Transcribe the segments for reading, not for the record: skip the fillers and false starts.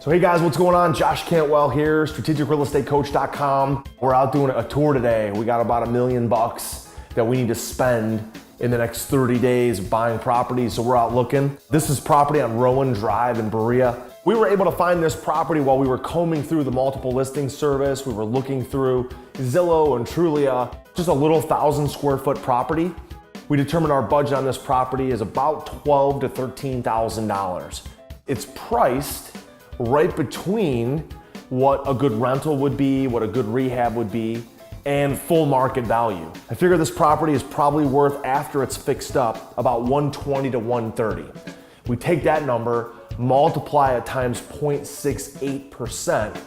So hey guys, what's going on? Josh Cantwell here, strategicrealestatecoach.com. We're out doing a tour today. We got about $1 million that we need to spend in the next 30 days buying properties, so we're out looking. This is property on Rowan Drive in Berea. We were able to find this property while we were combing through the multiple listing service. We were looking through Zillow and Trulia, just a little 1,000 square foot property. We determined our budget on this property is about $12,000 to $13,000. It's priced right between what a good rental would be, what a good rehab would be, and full market value. I figure this property is probably worth, after it's fixed up, about $120,000 to $130,000. We take that number, multiply it times 0.68%,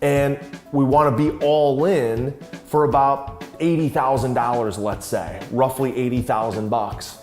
and we want to be all in for about $80,000, let's say, roughly $80,000.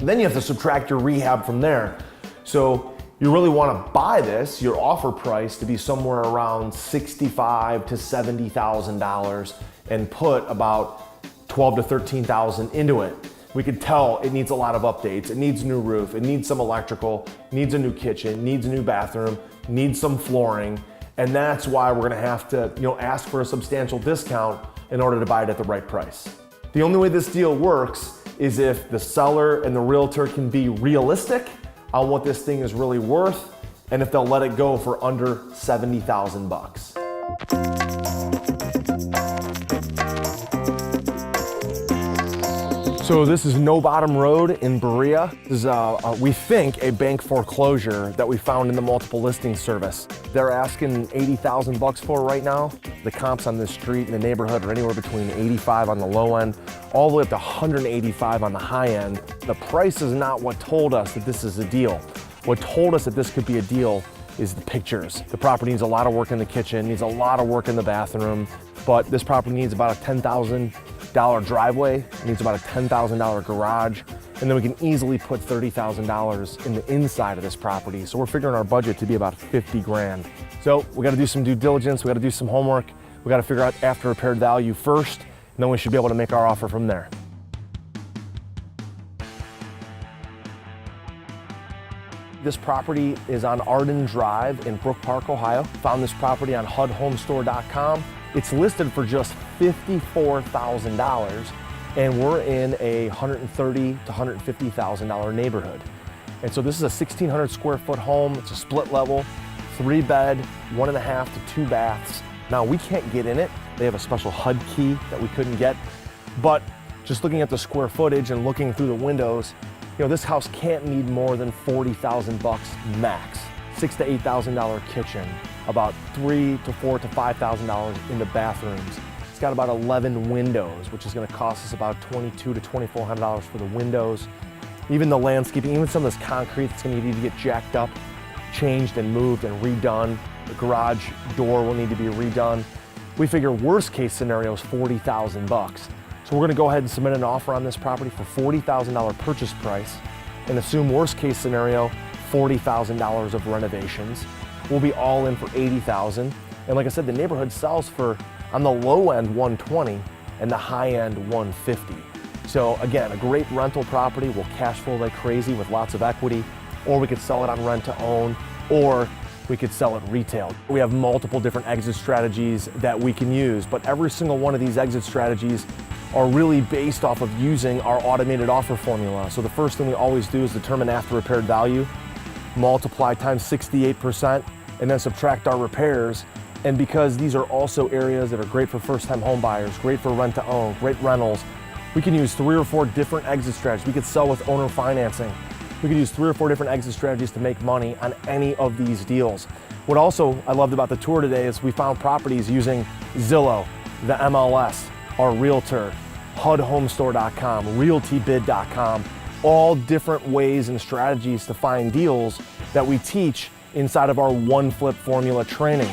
Then you have to subtract your rehab from there. So you really want to buy this, your offer price, to be somewhere around $65,000 to $70,000 and put about $12,000 to $13,000 into it. We could tell it needs a lot of updates. It needs a new roof, it needs some electrical, needs a new kitchen, needs a new bathroom, needs some flooring, and that's why we're gonna have to ask for a substantial discount in order to buy it at the right price. The only way this deal works is if the seller and the realtor can be realistic on what this thing is really worth, and if they'll let it go for under $70,000. So this is No Bottom Road in Berea. This is, we think, a bank foreclosure that we found in the multiple listing service. They're asking $80,000 for right now. The comps on this street in the neighborhood are anywhere between 85 on the low end, all the way up to 185 on the high end. The price is not what told us that this is a deal. What told us that this could be a deal is the pictures. The property needs a lot of work in the kitchen, needs a lot of work in the bathroom, but this property needs about a $10,000 driveway, needs about a $10,000 garage, and then we can easily put $30,000 in the inside of this property. So we're figuring our budget to be about 50 grand. So we gotta do some due diligence, we gotta do some homework, we gotta figure out after repaired value first, and then we should be able to make our offer from there. This property is on Arden Drive in Brook Park, Ohio. Found this property on HUDHomestore.com. It's listed for just $54,000, and we're in a $130,000 to $150,000 neighborhood. And so this is a 1,600 square foot home. It's a split level, 3 bed, 1.5 to 2 baths. Now we can't get in it. They have a special HUD key that we couldn't get, but just looking at the square footage and looking through the windows, this house can't need more than $40,000 max. $6,000 to $8,000 kitchen, about $3,000 to $4,000 to $5,000 in the bathrooms. It's got about 11 windows, which is going to cost us about $2,200 to $2,400 for the windows. Even the landscaping, even some of this concrete, it's going to need to get jacked up, changed and moved and redone. The garage door will need to be redone. We figure worst case scenario is $40,000. So we're going to go ahead and submit an offer on this property for $40,000 purchase price and assume worst case scenario, $40,000 of renovations. We'll be all in for $80,000. And like I said, the neighborhood sells for, on the low end, $120,000 and the high end, $150,000. So again, a great rental property will cash flow like crazy with lots of equity, or we could sell it on rent to own, or we could sell it retail. We have multiple different exit strategies that we can use, but every single one of these exit strategies are really based off of using our automated offer formula. So the first thing we always do is determine after repaired value, multiply times 68%, and then subtract our repairs. And because these are also areas that are great for first-time home buyers, great for rent to own, great rentals, we can use 3 or 4 different exit strategies. We could sell with owner financing. We could use 3 or 4 different exit strategies to make money on any of these deals. What also I loved about the tour today is we found properties using Zillow, the MLS, our realtor, HUDHomestore.com, RealtyBid.com, all different ways and strategies to find deals that we teach inside of our One Flip Formula training.